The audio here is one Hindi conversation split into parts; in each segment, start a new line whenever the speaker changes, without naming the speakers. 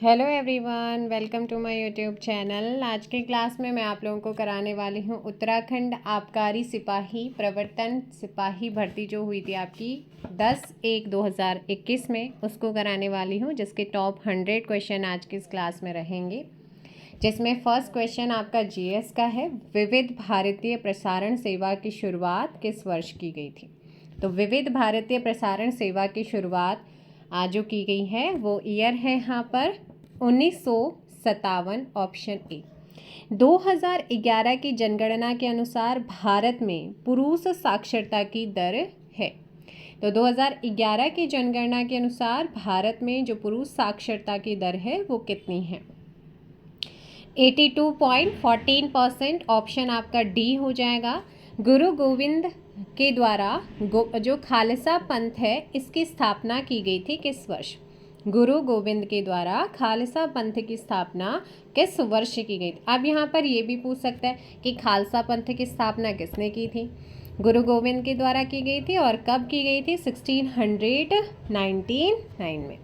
Hello everyone, welcome to my YouTube channel. आज के क्लास में मैं आप लोगों को कराने वाली हूँ उत्तराखंड आबकारी सिपाही प्रवर्तन सिपाही भर्ती जो हुई थी आपकी 10/1/2021 में, उसको कराने वाली हूँ, जिसके टॉप 100 क्वेश्चन आज की इस क्लास में रहेंगे। जिसमें फर्स्ट क्वेश्चन आपका जीएस का है। विविध भारतीय प्रसारण सेवा की शुरुआत किस वर्ष की गई थी? तो विविध भारतीय प्रसारण सेवा की शुरुआत आज जो की गई है वो ईयर है यहाँ पर 1957, ऑप्शन ए। 2011 की जनगणना के अनुसार भारत में पुरुष साक्षरता की दर है। तो 2011 की जनगणना के अनुसार भारत में जो पुरुष साक्षरता की दर है वो कितनी है? 82.14%, ऑप्शन आपका डी हो जाएगा। गुरु गोविंद के द्वारा जो खालसा पंथ है इसकी स्थापना की गई थी किस वर्ष? गुरु गोविंद के द्वारा खालसा पंथ की स्थापना किस वर्ष की गई थी? अब यहाँ पर ये भी पूछ सकता है कि खालसा पंथ की स्थापना किसने की थी? गुरु गोविंद के द्वारा की गई थी और कब की गई थी? 1699 में।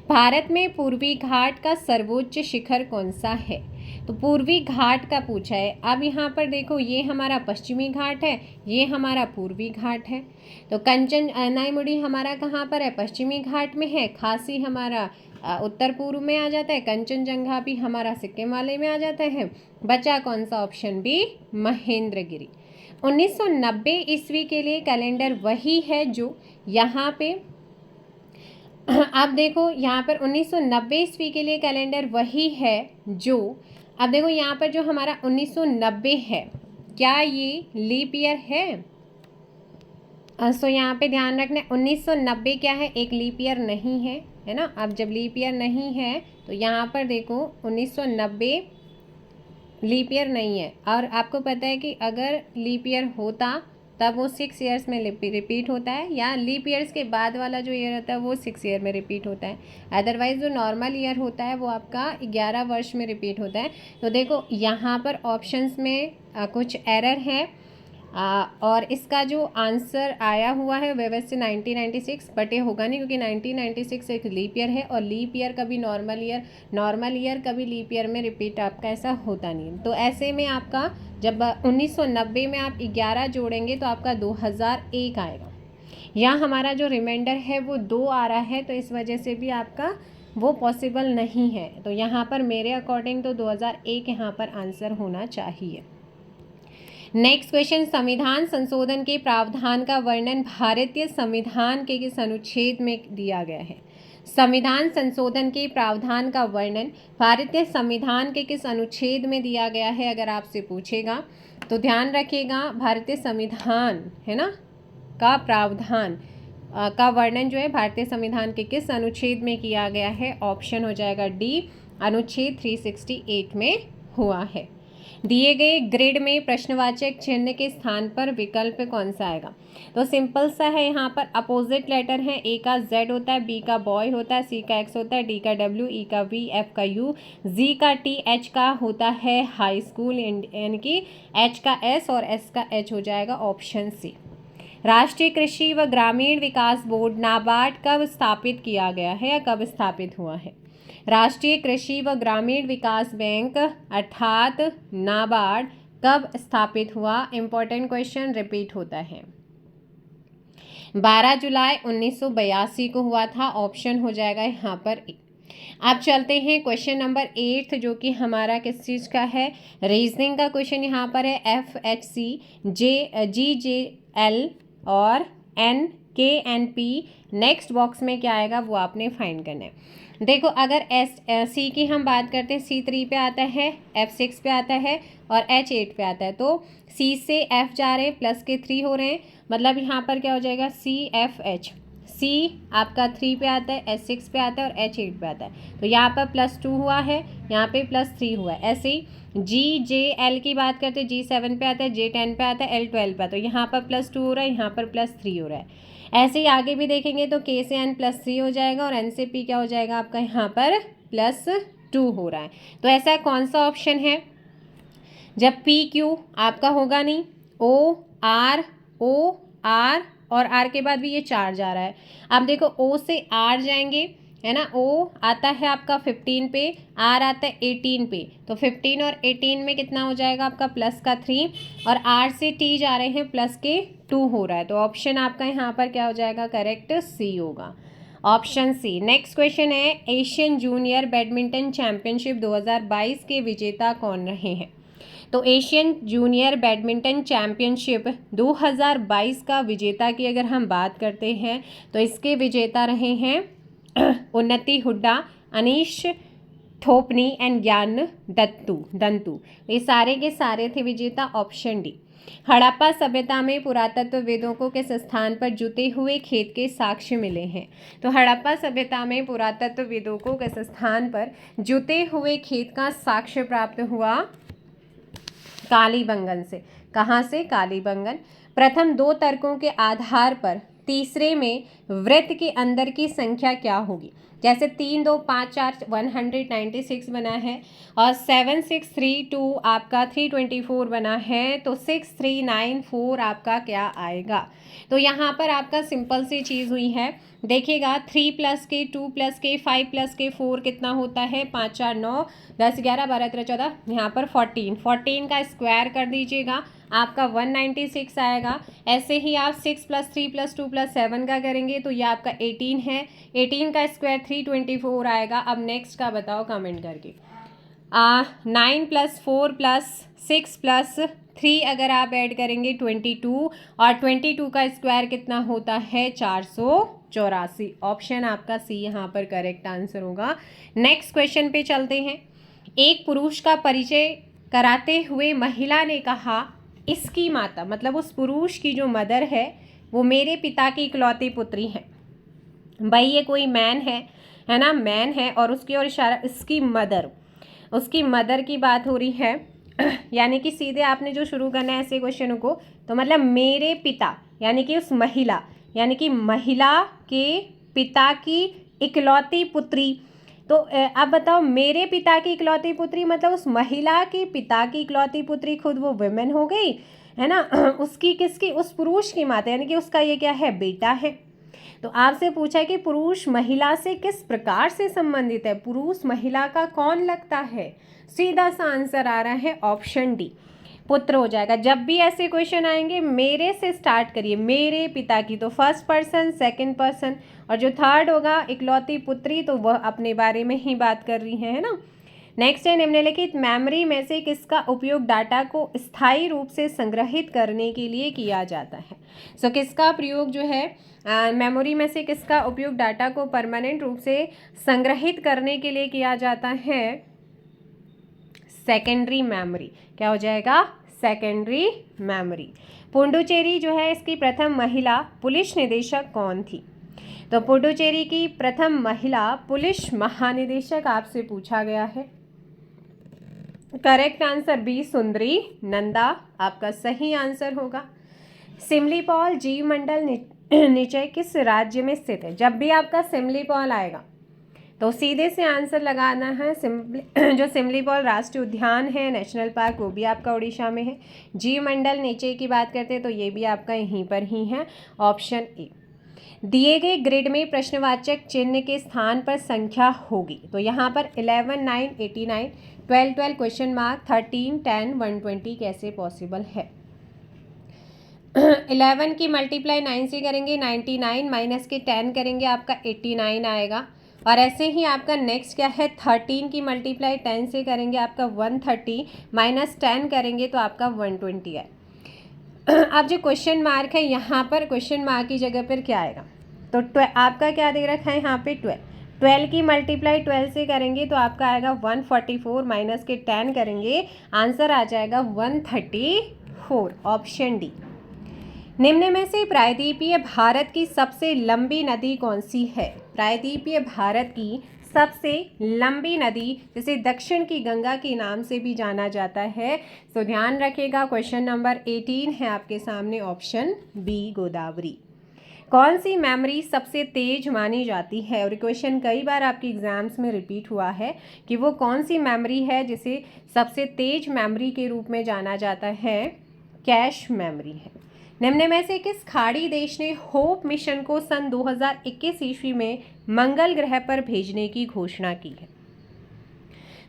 भारत में पूर्वी घाट का सर्वोच्च शिखर कौन सा है? तो पूर्वी घाट का पूछा है। अब यहाँ पर देखो, ये हमारा पश्चिमी घाट है, ये हमारा पूर्वी घाट है। तो कंचन नाईमुड़ी हमारा कहाँ पर है? पश्चिमी घाट में है। खासी हमारा उत्तर पूर्व में आ जाता है। कंचनजंगा भी हमारा सिक्किम वाले में आ जाता है। बचा कौन सा? Option B, Mahendragiri. 1990 ईस्वी के लिए कैलेंडर वही है जो यहाँ पे अब देखो, यहाँ पर 1990 ईस्वी के लिए कैलेंडर वही है जो, अब देखो यहाँ पर जो हमारा 1990 है, क्या ये लीप ईयर है? सो यहाँ पे ध्यान रखना, 1990 क्या है? एक लीप ईयर नहीं है, है ना। अब जब लीप ईयर नहीं है तो यहाँ पर देखो 1990 लीप ईयर नहीं है। और आपको पता है कि अगर लीप ईयर होता तब वो 6 ईयर्स में रिपीट होता है, या लीप ईयर्स के बाद वाला जो ईयर होता है वो 6 ईयर में रिपीट होता है। अदरवाइज जो नॉर्मल ईयर होता है वो आपका 11 वर्ष में रिपीट होता है। तो देखो यहाँ पर ऑप्शंस में कुछ एरर है, और इसका जो आंसर आया हुआ है वह वैसे 1996, बट ये होगा नहीं क्योंकि 1996 एक लीप ईयर है, और लीप ईयर कभी नॉर्मल ईयर कभी लीप ईयर में रिपीट आपका ऐसा होता नहीं है। तो ऐसे में आपका जब 1990 में आप 11 जोड़ेंगे तो आपका 2001 आएगा। यहाँ हमारा जो रिमाइंडर है वो 2 आ रहा है, तो इस वजह से भी आपका वो पॉसिबल नहीं है। तो यहाँ पर मेरे अकॉर्डिंग तो 2001 यहाँ पर आंसर होना चाहिए। नेक्स्ट क्वेश्चन, संविधान संशोधन के प्रावधान का वर्णन भारतीय संविधान के किस अनुच्छेद में दिया गया है? संविधान संशोधन के प्रावधान का वर्णन भारतीय संविधान के किस अनुच्छेद में दिया गया है अगर आपसे पूछेगा तो ध्यान रखिएगा, भारतीय संविधान है ना का प्रावधान का वर्णन जो है भारतीय संविधान के किस अनुच्छेद में किया गया है? ऑप्शन हो जाएगा डी, अनुच्छेद 368 में हुआ है। दिए गए ग्रिड में प्रश्नवाचक चिन्ह के स्थान पर विकल्प कौन सा आएगा? तो सिंपल सा है, यहाँ पर अपोजिट लेटर है। ए का जेड होता है, बी का बॉय होता है, सी का एक्स होता है, डी का डब्ल्यू, ई का वी, एफ का यू, जी का टी, एच का होता है हाई स्कूल, यानी कि एच का एस और एस का एच हो जाएगा ऑप्शन सी। राष्ट्रीय कृषि व ग्रामीण विकास बोर्ड नाबार्ड कब स्थापित किया गया है या कब स्थापित हुआ है? राष्ट्रीय कृषि व ग्रामीण विकास बैंक अर्थात नाबार्ड कब स्थापित हुआ? इंपॉर्टेंट क्वेश्चन रिपीट होता है। 12 जुलाई 1982 को हुआ था, ऑप्शन हो जाएगा यहाँ पर ए। अब चलते हैं क्वेश्चन नंबर 8 जो कि हमारा किस चीज़ का है? रीजनिंग का क्वेश्चन यहाँ पर है। FHC GJL और NKNP नेक्स्ट बॉक्स में क्या आएगा वो आपने फाइंड करना है। देखो, अगर सी की हम बात करते हैं, C3 पे आता है, F6 पे आता है और H8 पे आता है। तो C से F जा रहे हैं, प्लस के 3 हो रहे हैं, मतलब यहाँ पर क्या हो जाएगा? CFH। C आपका 3 पे आता है, H6 पे आता है और H8 पे आता है। तो यहाँ पर +2 हुआ है, यहाँ पे +3 हुआ है। ऐसे ही GJL की बात करते हैं, G7 पे आता है, J10 पे आता है, L12 पे आता है। तो यहाँ पर +2 हो रहा है, यहाँ पर +3 हो रहा है। ऐसे ही आगे भी देखेंगे तो K से N +3 हो जाएगा और N से P क्या हो जाएगा आपका? यहाँ पर +2 हो रहा है। तो ऐसा कौन सा ऑप्शन है जब PQ आपका होगा नहीं? OR और R के बाद भी ये 4 जा रहा है। अब देखो O से R जाएंगे, है ना। ओ आता है आपका 15 पे, आर आता है 18 पे, तो 15 और 18 में कितना हो जाएगा आपका प्लस का 3, और आर से टी जा रहे हैं प्लस के 2 हो रहा है, तो ऑप्शन आपका यहाँ पर क्या हो जाएगा, करेक्ट सी होगा, ऑप्शन सी। नेक्स्ट क्वेश्चन है, एशियन जूनियर बैडमिंटन चैंपियनशिप 2022 के विजेता कौन रहे हैं। तो एशियन जूनियर बैडमिंटन चैंपियनशिप 2022 का विजेता की अगर हम बात करते हैं तो इसके विजेता रहे हैं उन्नति हुड्डा, अनीश थोपनी एंड ज्ञान दंतु, ये सारे के सारे थे विजेता, ऑप्शन डी। हड़प्पा सभ्यता में पुरातत्वविदों को किस स्थान पर जुते हुए खेत के साक्ष्य मिले हैं। तो हड़प्पा सभ्यता में पुरातत्वविदों को किस स्थान पर जुते हुए खेत का साक्ष्य प्राप्त हुआ, कालीबंगन से। कहाँ से, कालीबंगन। प्रथम 2 तर्कों के आधार पर तीसरे में वृत्त के अंदर की संख्या क्या होगी। जैसे 3 2 5 4 196 बना है, और 7 6 3 2 आपका 324 बना है, तो 6 3 9 4 आपका क्या आएगा। तो यहाँ पर आपका सिंपल सी चीज़ हुई है, देखिएगा 3 + के 2 + के 5 + के 4 कितना होता है, 5 4 9 10 11 12 13 14, यहाँ पर 14 का स्क्वायर कर दीजिएगा, आपका 196 आएगा। ऐसे ही आप 6 + 3 + 2 + 7 का करेंगे तो ये आपका 18 है, 18 का स्क्वायर 324 आएगा। अब नेक्स्ट का बताओ कमेंट करके। 9 + 4 + 6 + 3 अगर आप ऐड करेंगे 22, और 22 का स्क्वायर कितना होता है, 484। ऑप्शन आपका सी यहाँ पर करेक्ट आंसर होगा। नेक्स्ट क्वेश्चन पे चलते हैं। एक पुरुष का परिचय कराते हुए महिला ने कहा, इसकी माता, मतलब उस पुरुष की जो मदर है वो मेरे पिता की इकलौती पुत्री है। भाई ये कोई मैन है ना, मैन है, और उसकी ओर इशारा, इसकी मदर, उसकी मदर की बात हो रही है यानी कि सीधे आपने जो शुरू करना है ऐसे क्वेश्चनों को, तो मतलब मेरे पिता यानी कि उस महिला, यानी कि महिला के पिता की इकलौती पुत्री। तो अब बताओ, मेरे पिता की इकलौती पुत्री मतलब उस महिला की पिता की इकलौती पुत्री, खुद वो वुमेन हो गई है ना उसकी किसकी, उस पुरुष की माता, यानी कि उसका ये क्या है, बेटा है। तो आपसे पूछा है कि पुरुष महिला से किस प्रकार से संबंधित है, पुरुष महिला का कौन लगता है, सीधा सा आंसर आ रहा है ऑप्शन डी, पुत्र हो जाएगा। जब भी ऐसे क्वेश्चन आएंगे मेरे से स्टार्ट करिए, मेरे पिता की, तो फर्स्ट पर्सन सेकंड पर्सन, और जो थर्ड होगा इकलौती पुत्री, तो वह अपने बारे में ही बात कर रही है ना। नेक्स्ट है, निम्नलिखित मेमोरी में से किसका उपयोग डाटा को स्थायी रूप से संग्रहित करने के लिए किया जाता है। सो किसका प्रयोग जो है, मेमोरी में से किसका उपयोग डाटा को परमानेंट रूप से संग्रहित करने के लिए किया जाता है, सेकेंडरी मेमोरी। क्या हो जाएगा, सेकेंडरी मेमोरी। पुडुचेरी जो है इसकी प्रथम महिला पुलिस निदेशक कौन थी। तो पुडुचेरी की प्रथम महिला पुलिस महानिदेशक आपसे पूछा गया है। करेक्ट आंसर बी, सुंदरी नंदा आपका सही आंसर होगा। सिमलीपाल जीवमंडल निचय किस राज्य में स्थित है। जब भी आपका सिमलीपाल आएगा तो सीधे से आंसर लगाना है, जो सिमलीपाल राष्ट्रीय उद्यान है, नेशनल पार्क, वो भी आपका उड़ीसा में है। जीवमंडल नीचे की बात करते हैं तो ये भी आपका यहीं पर ही है, ऑप्शन ए। दिए गए ग्रिड में प्रश्नवाचक चिन्ह के स्थान पर संख्या होगी। तो यहाँ पर 11 9 89 12 12 क्वेश्चन मार्क 13 10 120 कैसे पॉसिबल है। 11 की मल्टीप्लाई 9 से करेंगे 99, माइनस के 10 करेंगे आपका 89 आएगा। और ऐसे ही आपका नेक्स्ट क्या है, 13 की मल्टीप्लाई 10 से करेंगे आपका 130, माइनस 10 करेंगे तो आपका 120 है। अब जो क्वेश्चन मार्क है यहाँ पर, क्वेश्चन मार्क की जगह पर क्या आएगा, तो आपका क्या दे रखा है यहाँ पे 12 की मल्टीप्लाई 12 से करेंगे तो आपका आएगा 144, माइनस के 10 करेंगे, आंसर आ जाएगा 134, ऑप्शन डी। निम्न में से प्रायद्वीपीय भारत की सबसे लंबी नदी कौन सी है। प्रायद्वीपीय भारत की सबसे लंबी नदी, जिसे दक्षिण की गंगा के नाम से भी जाना जाता है, तो ध्यान रखिएगा क्वेश्चन नंबर 18 है आपके सामने, ऑप्शन बी गोदावरी। कौन सी मेमोरी सबसे तेज मानी जाती है, और क्वेश्चन कई बार आपके एग्जाम्स में रिपीट हुआ है कि वो कौन सी मेमोरी है जिसे सबसे तेज मेमोरी के रूप में जाना जाता है, कैश मेमोरी है। निम्न में से किस खाड़ी देश ने होप मिशन को सन 2021 ईस्वी में मंगल ग्रह पर भेजने की घोषणा की है?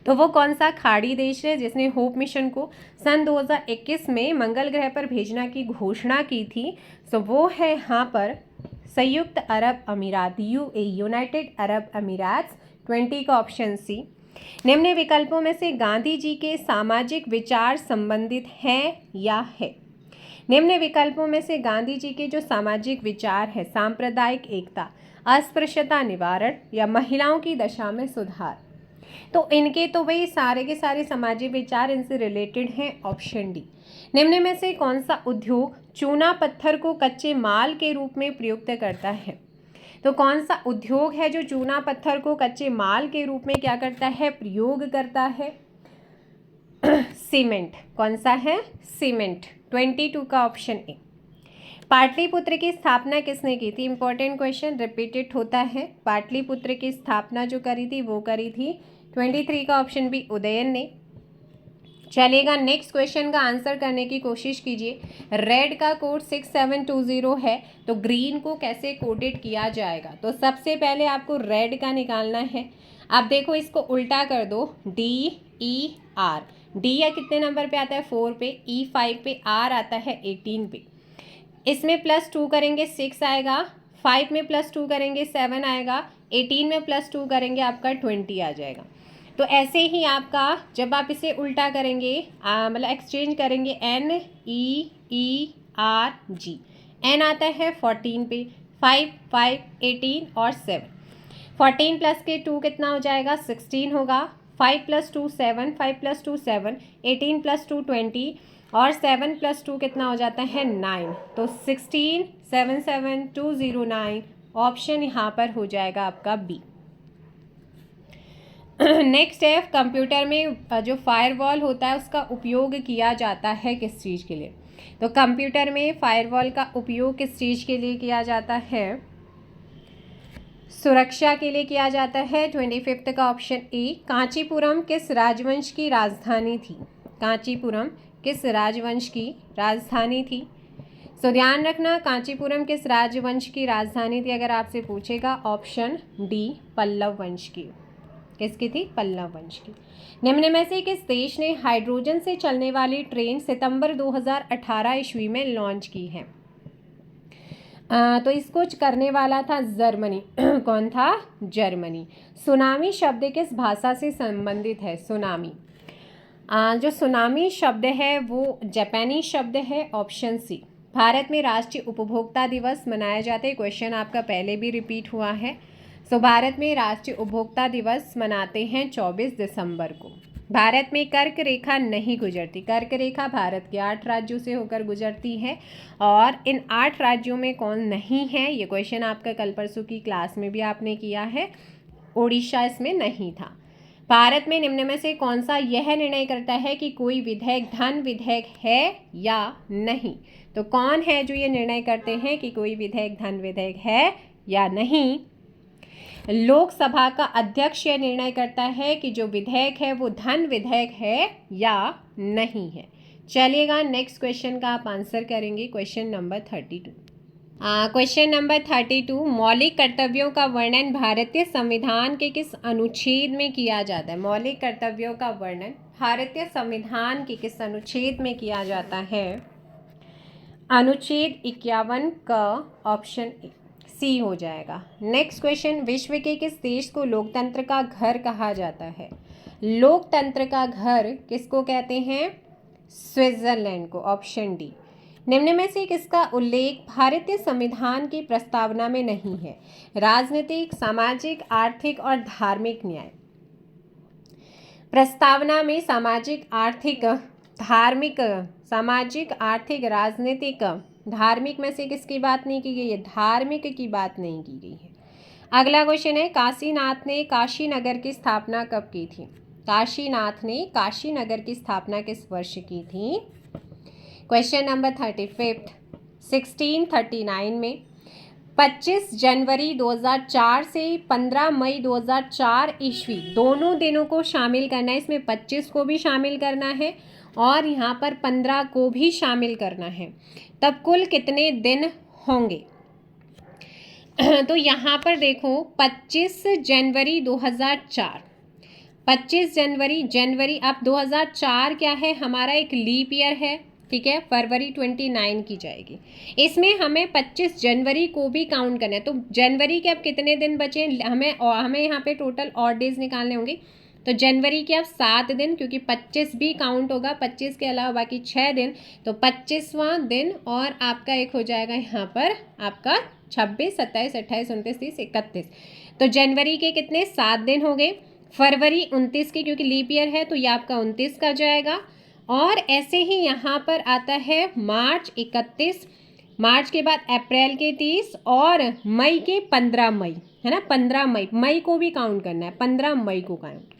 तो वो कौन सा खाड़ी देश है जिसने होप मिशन को सन 2021 में मंगल ग्रह पर भेजना की घोषणा की थी? तो वो है यहाँ पर संयुक्त अरब अमीरात, यूएई, यूनाइटेड अरब अमीरात। 20 का ऑप्शन सी। निम्न विकल्पों में से गांधी जी के सामाजिक विचार संबंधित हैं या है? निम्न विकल्पों में से गांधी जी के जो सामाजिक विचार है, सांप्रदायिक एकता, अस्पृश्यता निवारण या महिलाओं की दशा में सुधार, तो इनके तो भाई सारे के सारे सामाजिक विचार इनसे रिलेटेड हैं। Option D. निम्न में से कौन सा उद्योग चूना पत्थर को कच्चे माल के रूप में प्रयुक्त करता है? तो कौन सा उद्योग है जो चूना पत्थर को कच्चे माल के रूप में क्या करता है, प्रयोग करता है? सीमेंट। कौन सा है? सीमेंट। 22 का ऑप्शन ए। पाटलिपुत्र की स्थापना किसने की थी? इंपॉर्टेंट क्वेश्चन, रिपीटेड होता है। पाटलिपुत्र की स्थापना जो करी थी वो करी थी 23 का ऑप्शन बी, उदयन ने। चलेगा, नेक्स्ट क्वेश्चन का आंसर करने की कोशिश कीजिए। रेड का कोड 6720 है, तो ग्रीन को कैसे कोडेड किया जाएगा? तो सबसे पहले आपको रेड का निकालना है। अब देखो इसको उल्टा कर दो, DER। डी या कितने नंबर पे आता है? 4 पे, E 5 पे, R आता है 18 पे। इसमें +2 करेंगे 6 आएगा, 5 में +2 करेंगे 7 आएगा, 18 में +2 करेंगे आपका 20 आ जाएगा। तो ऐसे ही आपका जब आप इसे उल्टा करेंगे, मतलब एक्सचेंज करेंगे, NEERG, N आता है 14 पे, 5 5 18 और 7। 14 प्लस के 2 कितना हो जाएगा? 16 होगा। 5 + 2 7, 5 + 2 7, 18 + 2 20 और 7 + 2 कितना हो जाता है? 9। तो 16 7 7 209 ऑप्शन यहाँ पर हो जाएगा आपका बी। नेक्स्ट है, कंप्यूटर में जो फायरवॉल होता है उसका उपयोग किया जाता है किस चीज़ के लिए? तो कंप्यूटर में फायरवॉल का उपयोग किस चीज़ के लिए किया जाता है? सुरक्षा के लिए किया जाता है। 25 का ऑप्शन ए। कांचीपुरम किस राजवंश की राजधानी थी? कांचीपुरम किस राजवंश की राजधानी थी? सो ध्यान रखना, कांचीपुरम किस राजवंश की राजधानी थी अगर आपसे पूछेगा? ऑप्शन डी, पल्लव वंश की। किसकी थी? पल्लव वंश की। निम्न में से किस देश ने हाइड्रोजन से चलने वाली ट्रेन सितंबर 2018 ईस्वी में लॉन्च की है? तो इसको करने वाला था जर्मनी। कौन था? जर्मनी। सुनामी शब्द किस भाषा से संबंधित है? सुनामी, जो सुनामी शब्द है वो जापानी शब्द है। Option C. भारत में राष्ट्रीय उपभोक्ता दिवस मनाया जाता है। क्वेश्चन आपका पहले भी रिपीट हुआ है। सो भारत में राष्ट्रीय उपभोक्ता दिवस मनाते हैं 24 दिसंबर को। भारत में कर्क रेखा नहीं गुजरती। कर्क रेखा भारत के 8 राज्यों से होकर गुजरती है, और इन 8 राज्यों में कौन नहीं है? ये क्वेश्चन आपका कल परसों की क्लास में भी आपने किया है। ओडिशा इसमें नहीं था। भारत में निम्न में से कौन सा यह निर्णय करता है कि कोई विधेयक धन विधेयक है या नहीं? तो कौन है जो ये निर्णय करते हैं कि कोई विधेयक धन विधेयक है या नहीं? लोकसभा का अध्यक्ष यह निर्णय करता है कि जो विधेयक है वो धन विधेयक है या नहीं है। चलिएगा, नेक्स्ट क्वेश्चन का आप आंसर करेंगे। Question number 32। क्वेश्चन नंबर 32, मौलिक कर्तव्यों का वर्णन भारतीय संविधान के किस अनुच्छेद में किया जाता है? मौलिक कर्तव्यों का वर्णन भारतीय संविधान के किस अनुच्छेद में किया जाता है? अनुच्छेद 51 का ऑप्शन सी हो जाएगा। नेक्स्ट क्वेश्चन, विश्व के किस देश को लोकतंत्र का घर कहा जाता है? लोकतंत्र का घर किसको कहते हैं? स्विट्जरलैंड को। Option D. निम्न में से किसका उल्लेख भारतीय संविधान की प्रस्तावना में नहीं है? राजनीतिक, सामाजिक, आर्थिक और धार्मिक न्याय। प्रस्तावना में सामाजिक, आर्थिक, धार्मिक, सामाजिक, आर्थिक, राजनीतिक, धार्मिक में से किसकी बात नहीं की गई है? धार्मिक की बात नहीं की गई है। अगला क्वेश्चन है, काशीनाथ ने काशी नगर की स्थापना कब की थी? काशीनाथ ने काशी नगर की स्थापना किस वर्ष की थी? क्वेश्चन नंबर 35, 1639 में। 25 जनवरी 2004 से 15 मई 2004 ईस्वी दोनों दिनों को शामिल करना है। इसमें 25 को भी शामिल करना है और यहाँ पर 15 को भी शामिल करना है, तब कुल कितने दिन होंगे। तो यहाँ पर देखो 25 जनवरी 2004, 25 जनवरी अब 2004 क्या है, हमारा एक लीप ईयर है, ठीक है, फरवरी 29 की जाएगी। इसमें हमें 25 जनवरी को भी काउंट करना है। तो जनवरी के अब कितने दिन बचे, हमें यहाँ पे टोटल ऑड डेज निकालने होंगे। तो जनवरी के अब 7 दिन, क्योंकि 25 भी काउंट होगा, 25 के अलावा बाकी 6 दिन, तो 25वां दिन और आपका एक हो जाएगा यहाँ पर आपका 26, 27, 28, 29, 30, 31। तो जनवरी के कितने 7 दिन हो गए। फरवरी 29 की, क्योंकि लीप ईयर है तो ये आपका 29 का जाएगा। और ऐसे ही यहाँ पर आता है मार्च 31, मार्च के बाद अप्रैल के 30 और मई के 15 मई, है ना, 15 मई को भी काउंट करना है, 15 मई को काउंट।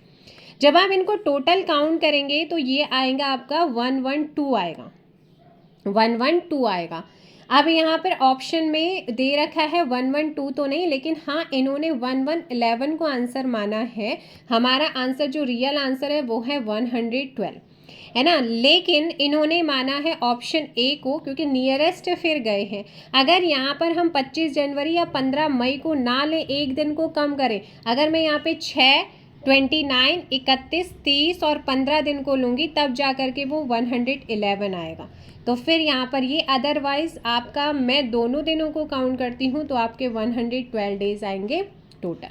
जब आप इनको टोटल काउंट करेंगे तो ये आएगा आपका 112 आएगा, 112 आएगा। अब यहाँ पर ऑप्शन में दे रखा है 112 तो नहीं, लेकिन हाँ इन्होंने 1111 को आंसर माना है। हमारा आंसर जो रियल आंसर है वो है 112, है ना, लेकिन इन्होंने माना है ऑप्शन ए को, क्योंकि नियरेस्ट फिर गए हैं। अगर यहाँ पर हम 25 जनवरी या 15 मई को ना लें, एक दिन को कम करें, अगर मैं यहाँ पे 6, 29, 31, 30 और 15 दिन को लूँगी, तब जा कर के वो 111 आएगा। तो फिर यहाँ पर ये अदरवाइज आपका, मैं दोनों दिनों को काउंट करती हूँ तो आपके 112 डेज आएंगे टोटल।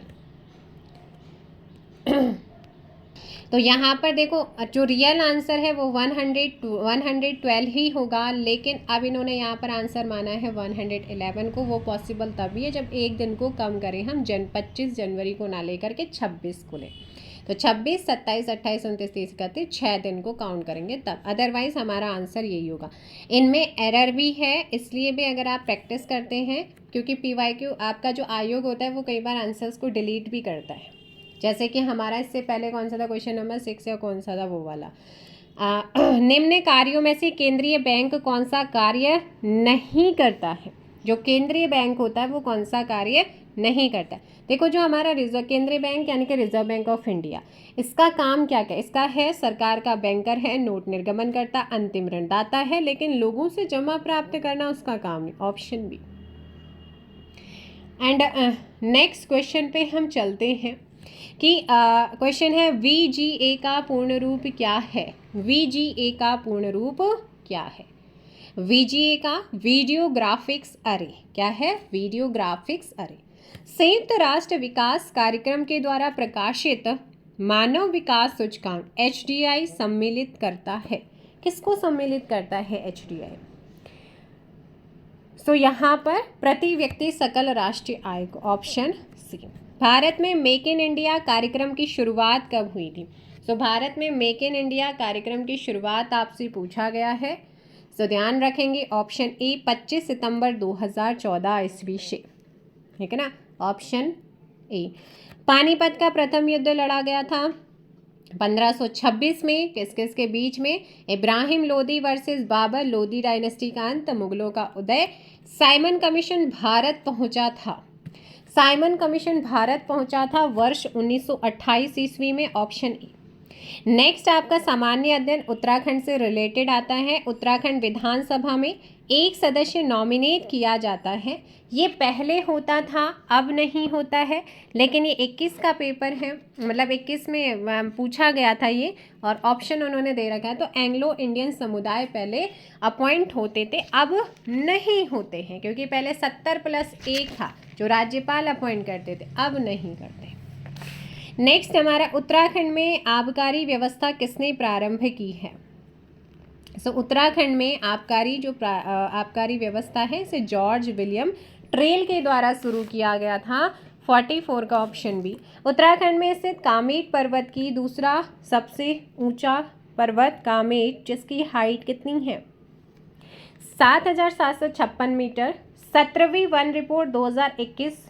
तो यहाँ पर देखो जो रियल आंसर है वो 112 ही होगा, लेकिन अब इन्होंने यहाँ पर आंसर माना है 111 को। वो पॉसिबल तभी है जब एक दिन को कम करें हम, 25 जनवरी को ना लेकर के 26 को लें। तो 26, 27, 28, 29, 30, 31 6 दिन को काउंट करेंगे तब, अदरवाइज हमारा आंसर यही होगा। इनमें एरर भी है, इसलिए भी अगर आप प्रैक्टिस करते हैं, क्योंकि PYQ आपका जो आयोग होता है वो कई बार आंसर्स को डिलीट भी करता है। जैसे कि हमारा इससे पहले कौन सा था, क्वेश्चन नंबर 6 या कौन सा था वो वाला, निम्न कार्यों में से केंद्रीय बैंक कौन सा कार्य नहीं करता है। जो केंद्रीय बैंक होता है वो कौन सा कार्य नहीं करता है। देखो जो हमारा केंद्रीय बैंक यानी कि रिजर्व बैंक ऑफ इंडिया, इसका काम क्या क्या, इसका है सरकार का बैंकर है, नोट निर्गमन करता, अंतिम ऋणदाता है, लेकिन लोगों से जमा प्राप्त करना उसका काम नहीं, option B. And next question पे हम चलते हैं कि क्वेश्चन है VGA का पूर्ण रूप क्या है। VGA का पूर्ण रूप क्या है। VGA का वीडियो ग्राफिक्स अरे क्या है, वीडियो ग्राफिक्स अरे। संयुक्त राष्ट्र विकास कार्यक्रम के द्वारा प्रकाशित मानव विकास सूचकांक HDI सम्मिलित करता है। किसको सम्मिलित करता है HDI? सो यहाँ पर प्रति व्यक्ति सकल राष्ट्रीय आय को, ऑप्शन सी। भारत में मेक इन इंडिया कार्यक्रम की शुरुआत कब हुई थी। सो भारत में मेक इन इंडिया कार्यक्रम की शुरुआत आपसे पूछा गया है। सो ध्यान रखेंगे ऑप्शन ए 25 सितंबर 2014 ईस्वी से, ठीक है ना, ऑप्शन ए। पानीपत का प्रथम युद्ध लड़ा गया था 1526 में, किस किस के बीच में, इब्राहिम लोदी वर्सेस बाबर, लोदी डायनेस्टी का अंत, मुगलों का उदय। साइमन कमीशन भारत पहुंचा था, साइमन कमीशन भारत पहुंचा था वर्ष 1928 ईस्वी में, ऑप्शन ए। नेक्स्ट आपका सामान्य अध्ययन उत्तराखंड से रिलेटेड आता है। उत्तराखंड विधानसभा में एक सदस्य नॉमिनेट किया जाता है। ये पहले होता था, अब नहीं होता है, लेकिन ये 21 का पेपर है, मतलब 21 में पूछा गया था ये, और ऑप्शन उन्होंने दे रखा है। तो एंग्लो इंडियन समुदाय पहले अपॉइंट होते थे, अब नहीं होते हैं, क्योंकि पहले 70+1 था जो राज्यपाल अपॉइंट करते थे, अब नहीं करते। नेक्स्ट हमारा उत्तराखंड में आबकारी व्यवस्था किसने प्रारंभ की है। सो उत्तराखंड में आबकारी व्यवस्था है इसे जॉर्ज विलियम ट्रेल के द्वारा शुरू किया गया था, 44 का ऑप्शन बी। उत्तराखंड में स्थित कामेट पर्वत की दूसरा सबसे ऊंचा पर्वत कामेट, जिसकी हाइट कितनी है, 7,756 मीटर। 17वीं वन रिपोर्ट 2021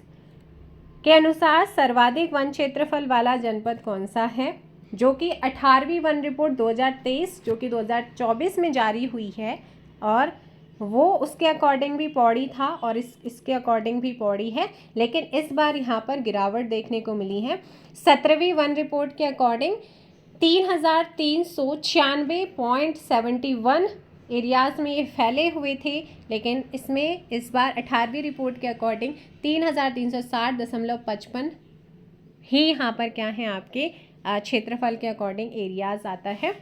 के अनुसार सर्वाधिक वन क्षेत्रफल वाला जनपद कौन सा है, जो कि 18वीं वन रिपोर्ट 2023 जो कि 2024 में जारी हुई है, और वो उसके अकॉर्डिंग भी पौड़ी था और इसके अकॉर्डिंग भी पौड़ी है, लेकिन इस बार यहाँ पर गिरावट देखने को मिली है। 17वीं वन रिपोर्ट के अकॉर्डिंग 3,396.71 एरियाज़ में ये फैले हुए थे, लेकिन इसमें इस बार 18वीं रिपोर्ट के अकॉर्डिंग 3,360.55 ही यहाँ पर क्या है आपके क्षेत्रफल के अकॉर्डिंग एरियाज़ आता है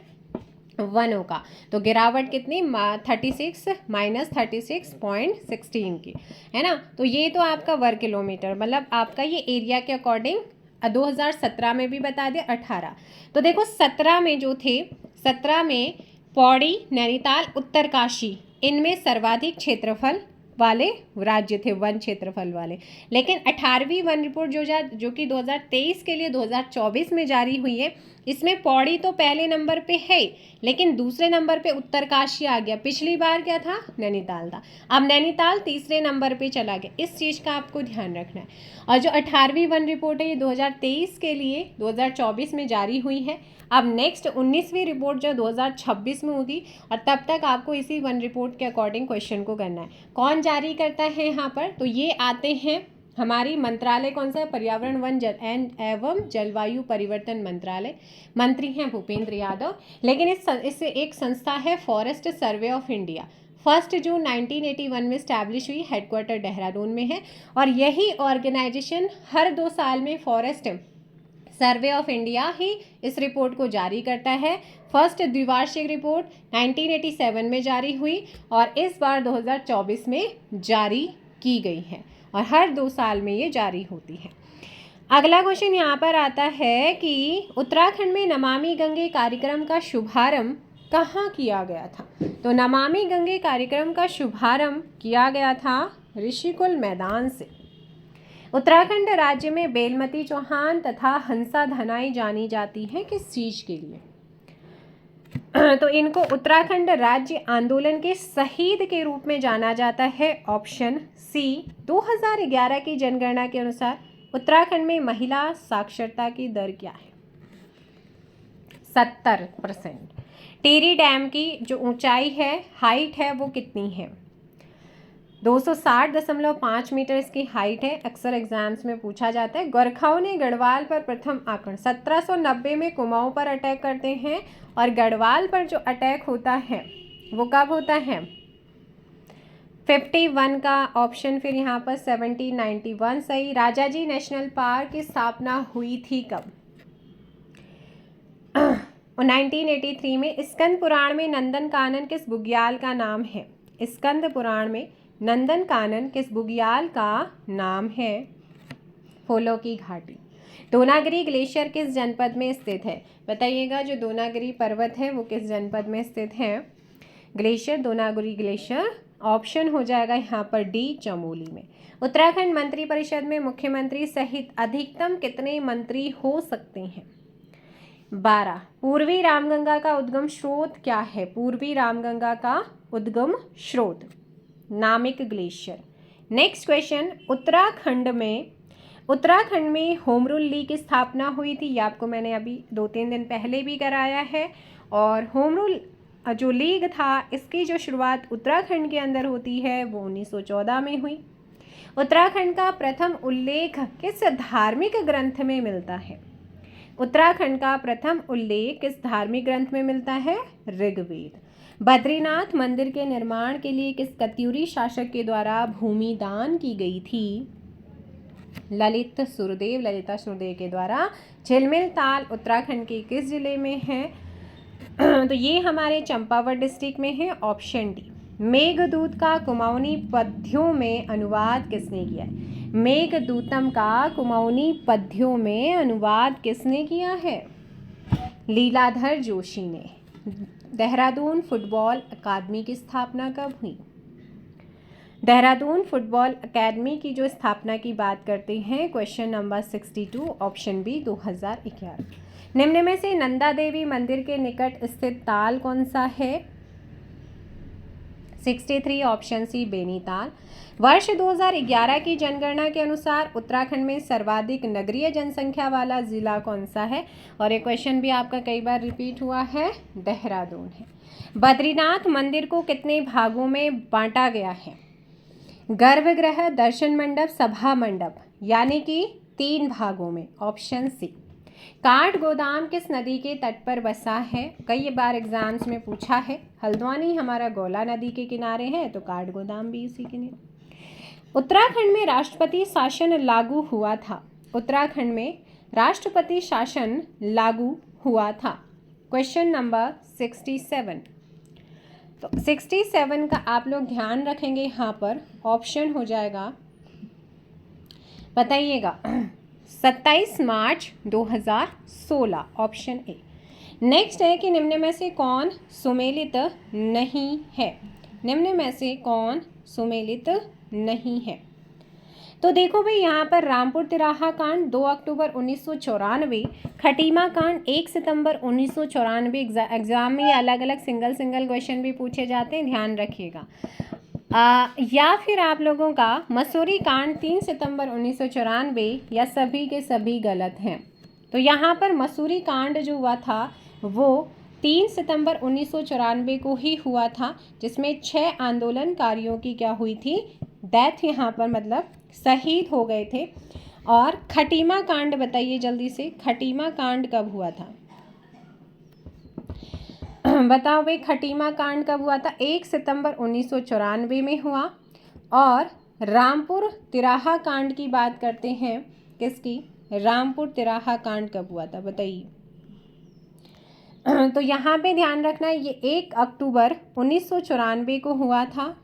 वनों का। तो गिरावट कितनी 36 माइनस 36.16 की है ना। तो ये तो आपका वर्ग किलोमीटर, मतलब आपका ये एरिया के अकॉर्डिंग 2017 में भी बता दिया 18। तो देखो 17 में जो थे, 17 में पौड़ी, नैनीताल, उत्तरकाशी, इनमें सर्वाधिक क्षेत्रफल वाले राज्य थे, वन क्षेत्रफल वाले। लेकिन 18वीं वन रिपोर्ट जो कि 2023 के लिए 2024 में जारी हुई है, इसमें पौड़ी तो पहले नंबर पे है, लेकिन दूसरे नंबर पे उत्तरकाशी आ गया। पिछली बार क्या था, नैनीताल था। अब नैनीताल तीसरे नंबर पे चला गया, इस चीज़ का आपको ध्यान रखना है। और जो 18वीं वन रिपोर्ट है ये 2023 के लिए 2024 में जारी हुई है। अब नेक्स्ट 19वीं रिपोर्ट जो 2026 में होगी, और तब तक आपको इसी वन रिपोर्ट के अकॉर्डिंग क्वेश्चन को करना है। कौन जारी करता है यहाँ पर, तो ये आते हैं हमारी मंत्रालय, कौन सा है, पर्यावरण वन एवं जलवायु परिवर्तन मंत्रालय। मंत्री हैं भूपेंद्र यादव। लेकिन इससे एक संस्था है फॉरेस्ट सर्वे ऑफ इंडिया, 1 जून 1981 में स्टैब्लिश हुई, हेडक्वार्टर देहरादून में है। और यही ऑर्गेनाइजेशन हर 2 साल में फॉरेस्ट सर्वे ऑफ इंडिया ही इस रिपोर्ट को जारी करता है। फर्स्ट द्विवार्षिक रिपोर्ट 1987 में जारी हुई और इस बार 2024 में जारी की गई है, और हर 2 साल में ये जारी होती है। अगला क्वेश्चन यहाँ पर आता है कि उत्तराखंड में नमामि गंगे कार्यक्रम का शुभारंभ कहाँ किया गया था। तो नमामि गंगे कार्यक्रम का शुभारंभ किया गया था ऋषिकुल मैदान से। उत्तराखंड राज्य में बेलमती चौहान तथा हंसा धनाई जानी जाती हैं किस चीज़ के लिए, तो इनको उत्तराखंड राज्य आंदोलन के शहीद के रूप में जाना जाता है। Option C. 2011 की जनगणना के अनुसार उत्तराखंड में महिला साक्षरता की दर क्या है, 70%। टिहरी डैम की जो ऊंचाई है, हाइट है, वो कितनी है, 260.5 मीटर इसकी हाइट है। अक्सर एग्जाम्स में पूछा जाता है। गोरखाओं ने गढ़वाल पर प्रथम आक्रमण 1790 में कुमाऊं पर अटैक करते हैं, और गढ़वाल पर जो अटैक होता है वो कब होता है, 51 का ऑप्शन। फिर यहाँ पर 1791 सही। राजाजी नेशनल पार्क की स्थापना हुई थी कब, 1983 में। स्कंद पुराण में नंदन कानन किस बुग्याल का नाम है, स्कंद पुराण में नंदन कानन किस बुग्याल का नाम है, फूलों की घाटी। दोनागिरी ग्लेशियर किस जनपद में स्थित है, बताइएगा। जो दोनागिरी पर्वत है वो किस जनपद में स्थित है, ग्लेशियर, दोनागिरी ग्लेशियर। ऑप्शन हो जाएगा यहाँ पर डी, चमोली में। उत्तराखंड मंत्रिपरिषद में मुख्यमंत्री सहित अधिकतम कितने मंत्री हो सकते हैं, 12। पूर्वी रामगंगा का उद्गम स्रोत क्या है, पूर्वी रामगंगा का उद्गम स्रोत नामिक ग्लेशियर। नेक्स्ट क्वेश्चन, उत्तराखंड में होम रूल लीग की स्थापना हुई थी, ये आपको मैंने अभी 2-3 दिन पहले भी कराया है। और होम रूल जो लीग था इसकी जो शुरुआत उत्तराखंड के अंदर होती है वो 1914 में हुई। उत्तराखंड का प्रथम उल्लेख किस धार्मिक ग्रंथ में मिलता है, उत्तराखंड का प्रथम उल्लेख किस धार्मिक ग्रंथ में मिलता है, ऋग्वेद। बद्रीनाथ मंदिर के निर्माण के लिए किस कत्यूरी शासक के द्वारा भूमि दान की गई थी, ललिता सुरदेव के द्वारा। झिलमिल ताल उत्तराखंड के किस जिले में है, तो ये हमारे चंपावत डिस्ट्रिक्ट में है। Option D. मेघदूत का कुमाऊनी पद्यों में अनुवाद किसने किया है, मेघदूतम का कुमाऊनी पद्यों में अनुवाद किसने किया है, लीलाधर जोशी ने। देहरादून फुटबॉल अकादमी की स्थापना कब हुई, देहरादून फुटबॉल अकादमी की जो स्थापना की बात करते हैं, क्वेश्चन नंबर 62, ऑप्शन बी 2011। निम्न में से नंदा देवी मंदिर के निकट स्थित ताल कौन सा है, 63 ऑप्शन सी बेनीताल। वर्ष 2011 की जनगणना के अनुसार उत्तराखंड में सर्वाधिक नगरीय जनसंख्या वाला जिला कौन सा है? और ये क्वेश्चन भी आपका कई बार रिपीट हुआ है, देहरादून है। बद्रीनाथ मंदिर को कितने भागों में बांटा गया है? गर्भगृह, दर्शन मंडप, सभा मंडप, यानी कि 3 भागों में। Option C. काठ गोदाम किस नदी के तट पर बसा है? कई बार एग्जाम्स में पूछा है। हल्द्वानी हमारा गोला नदी के किनारे है, तो काठ गोदाम भी इसी के किनारे। उत्तराखंड में राष्ट्रपति शासन लागू हुआ था। उत्तराखंड में राष्ट्रपति शासन लागू हुआ था। Question number 67। तो 67 का आप लोग ध्यान रखेंगे, यहाँ पर ऑप्शन हो जाएगा, बताइएगा, 27 मार्च 2016, ऑप्शन ए। नेक्स्ट है कि निम्न में से कौन सुमेलित नहीं है? निम्न में से कौन सुमेलित नहीं है? तो देखो भाई, यहाँ पर रामपुर तिराहा कांड 2 अक्टूबर 1994, खटीमा कांड 1 सितंबर 1994। एग्जाम में अलग अलग सिंगल क्वेश्चन भी पूछे जाते हैं, ध्यान रखिएगा। या फिर आप लोगों का मसूरी कांड 3 सितंबर 1994, या सभी के सभी गलत हैं। तो यहाँ पर मसूरी कांड जो हुआ था वो 3 सितंबर 1994 को ही हुआ था, जिसमें 6 आंदोलनकारियों की क्या हुई थी? डेथ, यहाँ पर मतलब शहीद हो गए थे। और खटीमा कांड बताइए जल्दी से, खटीमा कांड कब हुआ था? बताओ भाई, खटीमा कांड कब हुआ था? 1 सितंबर 1994 में हुआ। और रामपुर तिराहा कांड की बात करते हैं, किसकी? रामपुर तिराहा कांड कब हुआ था, बताइए। तो यहाँ पे ध्यान रखना, ये 1 अक्टूबर 1994 को हुआ था।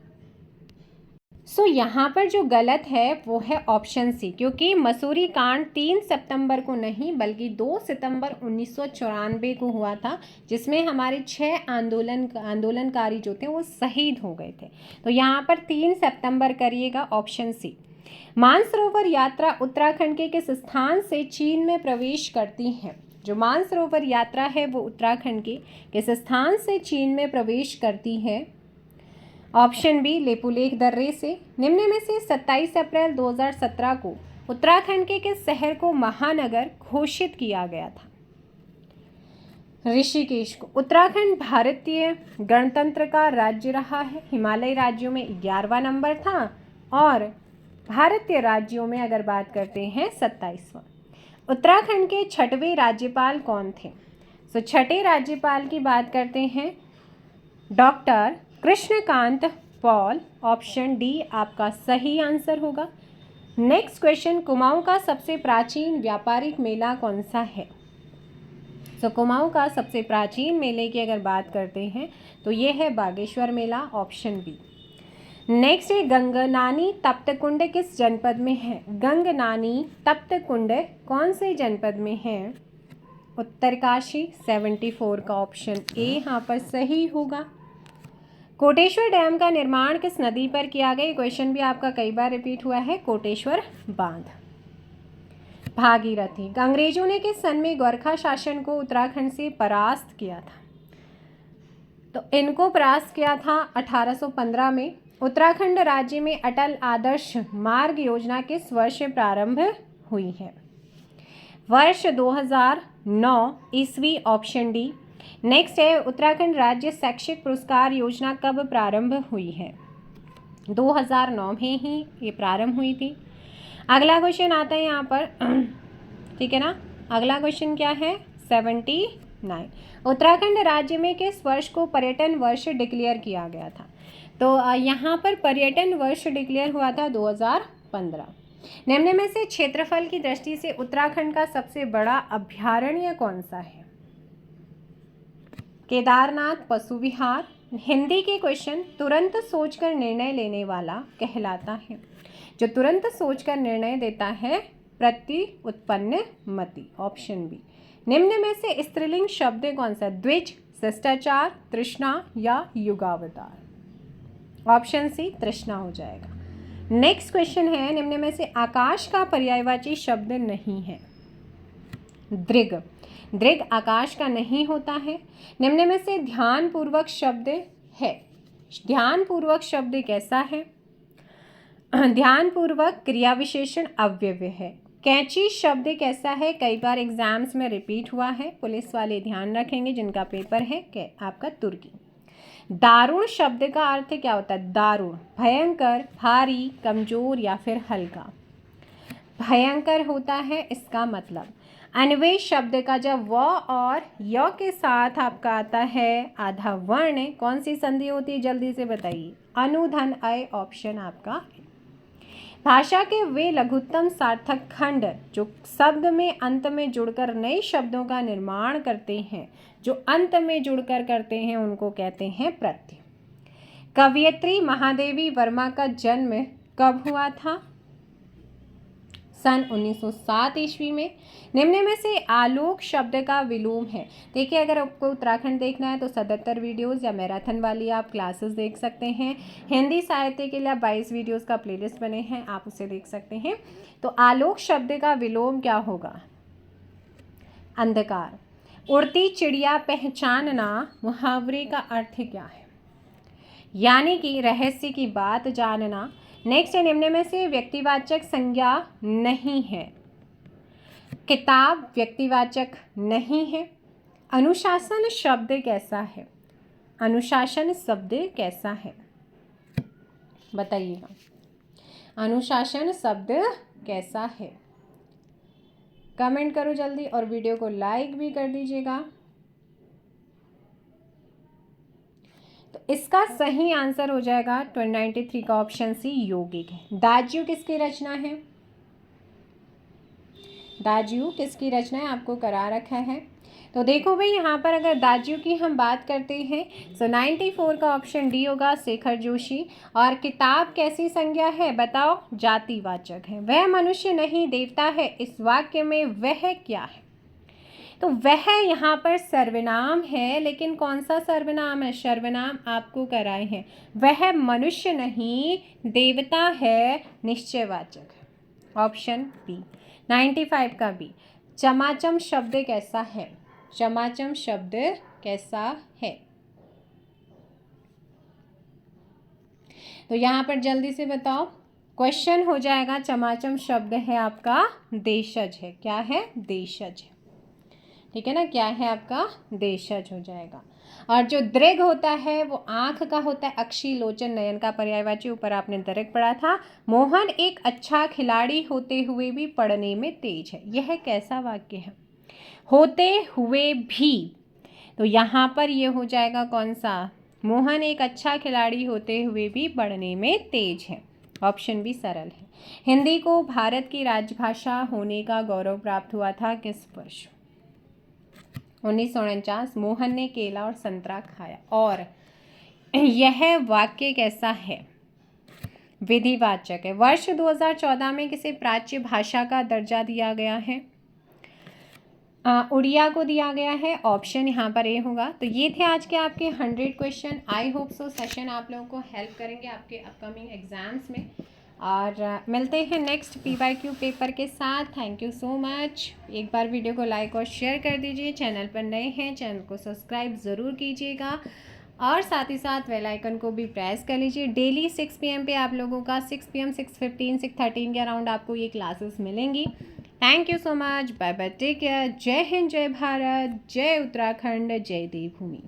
सो यहाँ पर जो गलत है वो है ऑप्शन सी, क्योंकि मसूरी कांड 3 सितंबर को नहीं बल्कि 2 सितंबर 1994 को हुआ था, जिसमें हमारे 6 आंदोलनकारी जो थे वो शहीद हो गए थे। तो यहाँ पर 3 सितंबर करिएगा, ऑप्शन सी। मानसरोवर यात्रा उत्तराखंड के किस स्थान से चीन में प्रवेश करती है? जो मानसरोवर यात्रा है वो उत्तराखंड के किस स्थान से चीन में प्रवेश करती है? ऑप्शन बी, लेपुलेख दर्रे से। निम्न में से 27 अप्रैल 2017 को उत्तराखंड के किस शहर को महानगर घोषित किया गया था? ऋषिकेश को। उत्तराखंड भारतीय गणतंत्र का राज्य रहा है। हिमालयी राज्यों में 11वां नंबर था और भारतीय राज्यों में अगर बात करते हैं 27वां। उत्तराखंड के 6वें राज्यपाल कौन थे? तो 6ठे राज्यपाल की बात करते हैं doctor Krishnakant Paul. Option D आपका सही आंसर होगा। नेक्स्ट क्वेश्चन, कुमाऊं का सबसे प्राचीन व्यापारिक मेला कौन सा है? तो कुमाऊं का सबसे प्राचीन मेले की अगर बात करते हैं तो ये है बागेश्वर मेला, ऑप्शन बी। नेक्स्ट है, गंगनानी तप्त कुंड किस जनपद में है? गंगनानी तप्त कुंड कौन से जनपद में है? उत्तरकाशी। 74 का ऑप्शन ए यहाँ पर सही होगा। कोटेश्वर डैम का निर्माण किस नदी पर किया गया? क्वेश्चन भी आपका कई बार रिपीट हुआ है, कोटेश्वर बांध। भागीरथी। अंग्रेजों ने किस सन में गोरखा शासन को उत्तराखंड से परास्त किया था? तो इनको परास्त किया था 1815 में। उत्तराखंड राज्य में अटल आदर्श मार्ग योजना किस वर्ष प्रारंभ हुई है? वर्ष 2009 ईस्वी, ऑप्शन डी। नेक्स्ट है, उत्तराखंड राज्य शैक्षिक पुरस्कार योजना कब प्रारंभ हुई है? 2009 में ही ये प्रारंभ हुई थी। अगला क्वेश्चन आता है यहाँ पर, ठीक है ना। अगला क्वेश्चन क्या है? 79। उत्तराखंड राज्य में किस वर्ष को पर्यटन वर्ष डिक्लेयर किया गया था? तो यहाँ पर पर्यटन वर्ष डिक्लेयर हुआ था 2015। निम्न में से क्षेत्रफल की दृष्टि से उत्तराखंड का सबसे बड़ा अभयारण्य कौन सा है? केदारनाथ पशु विहार। हिंदी के क्वेश्चन, तुरंत सोचकर निर्णय लेने वाला कहलाता है। जो तुरंत सोचकर निर्णय देता है, प्रति उत्पन्न मति, ऑप्शन बी। निम्न में से स्त्रीलिंग शब्द कौन सा? द्विज, शिष्टाचार, तृष्णा या युगावतार? ऑप्शन सी तृष्णा हो जाएगा। नेक्स्ट क्वेश्चन है, निम्न में से आकाश का पर्यायवाची शब्द नहीं है? दृग। दृग आकाश का नहीं होता है। निम्न में से ध्यान पूर्वक शब्द है? ध्यानपूर्वक शब्द कैसा है? ध्यानपूर्वक क्रिया विशेषण अव्यय है। कैंची शब्द कैसा है? कई बार एग्जाम्स में रिपीट हुआ है, पुलिस वाले ध्यान रखेंगे जिनका पेपर है आपका तुर्की। दारुण शब्द का अर्थ क्या होता है? दारुण भयंकर, भारी, कमजोर या फिर हल्का। भयंकर होता है इसका मतलब। अन्वेष शब्द का जब व और य के साथ आपका आता है आधा वर्ण, कौन सी संधि होती है? जल्दी से बताइए। अनुधन अय ऑप्शन आपका। भाषा के वे लघुत्तम सार्थक खंड जो शब्द में अंत में जुड़कर नए शब्दों का निर्माण करते हैं, जो अंत में जुड़कर करते हैं उनको कहते हैं प्रत्यय। कवयित्री महादेवी वर्मा का जन्म कब हुआ था? सन 1907 ईस्वी में। निम्न में से आलोक शब्द का विलोम है। देखिए, अगर आपको उत्तराखंड देखना है तो 77 वीडियोस या मैराथन वाली आप क्लासेस देख सकते हैं। हिंदी साहित्य के लिए 22 वीडियोस का प्लेलिस्ट बने हैं, आप उसे देख सकते हैं। तो आलोक शब्द का विलोम क्या होगा? अंधकार। उड़ती चिड़िया पहचानना मुहावरे का अर्थ क्या है? यानी कि रहस्य की बात जानना। नेक्स्ट, निम्न में से व्यक्तिवाचक संज्ञा नहीं है। किताब व्यक्तिवाचक नहीं है। अनुशासन शब्द कैसा है? अनुशासन शब्द कैसा है बताइएगा। अनुशासन शब्द कैसा है? कमेंट करो जल्दी और वीडियो को लाइक भी कर दीजिएगा। तो इसका सही आंसर हो जाएगा 293 का ऑप्शन सी यौगिक है। दाज्यू किसकी रचना है? दाज्यू किसकी रचना है? आपको करा रखा है। तो देखो भाई, यहाँ पर अगर दाज्यू की हम बात करते हैं तो 94 का ऑप्शन डी होगा, शेखर जोशी। और किताब कैसी संज्ञा है बताओ? जातिवाचक है। वह मनुष्य नहीं देवता है, इस वाक्य में वह क्या है? तो वह यहाँ पर सर्वनाम है, लेकिन कौन सा सर्वनाम है? सर्वनाम आपको कराए हैं। वह मनुष्य नहीं देवता है, निश्चयवाचक है। Option B. 95 का बी। चमाचम शब्द कैसा है? चमाचम शब्द कैसा है? तो यहाँ पर जल्दी से बताओ। क्वेश्चन हो जाएगा, चमाचम शब्द है आपका देशज है। क्या है? देशज है। ठीक है ना? क्या है आपका? देशज हो जाएगा। और जो दृग होता है वो आँख का होता है। अक्षी, लोचन, नयन का पर्यायवाची, ऊपर आपने दृग पढ़ा था। मोहन एक अच्छा खिलाड़ी होते हुए भी पढ़ने में तेज है। यह कैसा वाक्य है? होते हुए भी, तो यहाँ पर ये हो जाएगा कौन सा? मोहन एक अच्छा खिलाड़ी होते हुए भी पढ़ने में तेज है। ऑप्शन भी सरल है। हिंदी को भारत की राजभाषा होने का गौरव प्राप्त हुआ था किस वर्ष? 1949। मोहन ने केला और संतरा खाया। और यह वाक्य कैसा है? विधिवाचक है। वर्ष 2014 में किसे प्राच्य भाषा का दर्जा दिया गया है? उड़िया को दिया गया है। ऑप्शन यहाँ पर ए होगा। तो ये थे आज के आपके 100 question. I hope so session आप लोगों को हेल्प करेंगे आपके अपकमिंग एग्जाम्स में। और मिलते हैं नेक्स्ट PYQ पेपर के साथ। Thank you so much. एक बार वीडियो को लाइक और शेयर कर दीजिए। चैनल पर नए हैं, चैनल को सब्सक्राइब ज़रूर कीजिएगा और साथ ही साथ बेल आइकन को भी प्रेस कर लीजिए। डेली 6 PM पे आप लोगों का 6 PM 6:15 6:13 के अराउंड आपको ये क्लासेस मिलेंगी। Thank you so much. Bye bye, take care. जय हिंद, जय भारत, जय उत्तराखंड, जय देवभूमि।